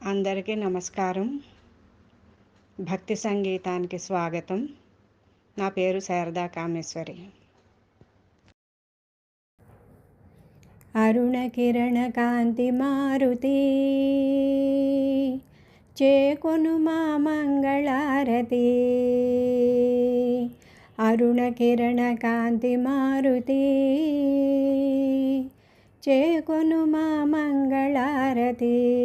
అందరికీ నమస్కారం. భక్తి సంగీతానికి స్వాగతం. నా పేరు శారదా కామేశ్వరి. అరుణ కిరణ కాంతి మారుతి చేకొను మా మంగళారతి. అరుణ కిరణ కాంతి మారుతి చేకొను మా మంగళారతి.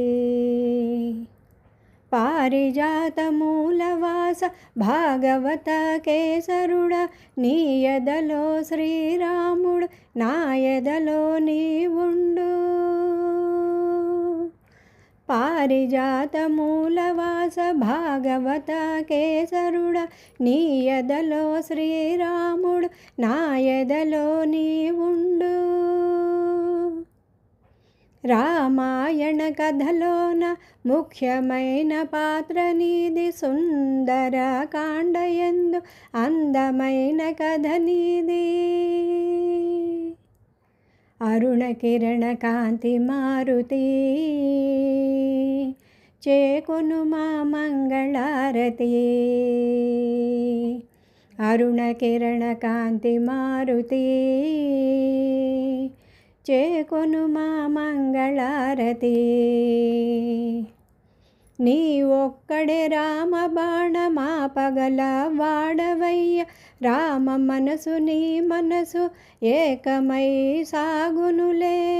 పారిజాత మూలవాస భాగవత కేసరుడ నీయదలో శ్రీరాముడు నాయదలో నీవుండు. పారిజాత మూలవాస భాగవత కేసరుడ నీయదలో శ్రీరాముడు నాయదలో నీవుండు. రామాయణ కథలోన ముఖ్యమైన పాత్ర నీది. సుందర కాండయందు అందమైన కథ నీది. అరుణ కిరణ కాంతి మారుతి చేకొను మా మంగళారతి. అరుణ కిరణ కాంతి మారుతి చేకొను మా మంగళారతి. నీ ఒక్కడే రామ బాణమాపగల వాడవయ్య. రామ మనసు నీ మనసు ఏకమై సాగునులే.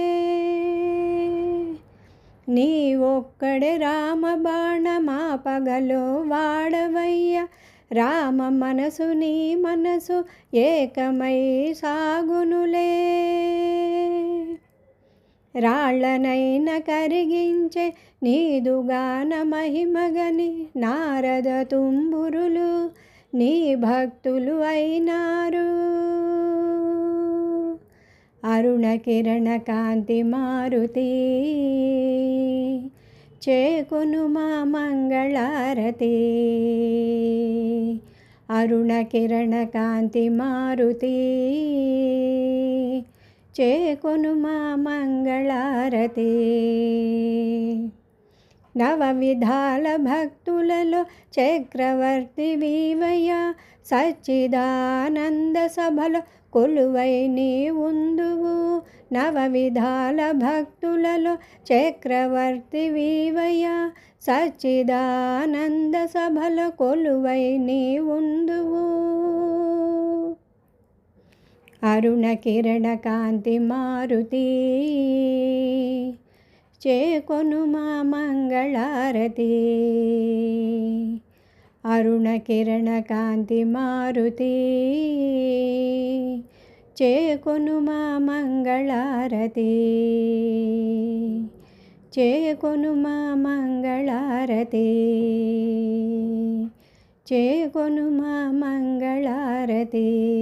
నీ ఒక్కడే రామ బాణమాపగలో వాడవయ్య. రామ మనసు నీ మనసు ఏకమై సాగునులే. రాళ్ళనైన కరిగించే నీదుగాన మహిమగని నారద తుంబురులు నీ భక్తులు అయినారు. అరుణ కిరణ కాంతి మారుతి చేకొను మా మంగళారతి. అరుణ కిరణ కాంతి మారుతి చేకొను మా మంగళారతి. నవ విధాల భక్తులలో చక్రవర్తి వీవయ్య. సచ్చిదానంద సభలో కొలువై నీ ఉందువు. నవ విధాల భక్తులలో చక్రవర్తి వీవయ్య. సచ్చిదానంద సభలో కొలువై నీ ఉందువు. అరుణ కిరణ కాంతి మారుతి చేకొను మా మంగళారతి. అరుణ కిరణ కాంతి మారుతి చేకొను మా మంగళారతి. చేకొను మా మంగళారతి. చేకొను మా మంగళారతి.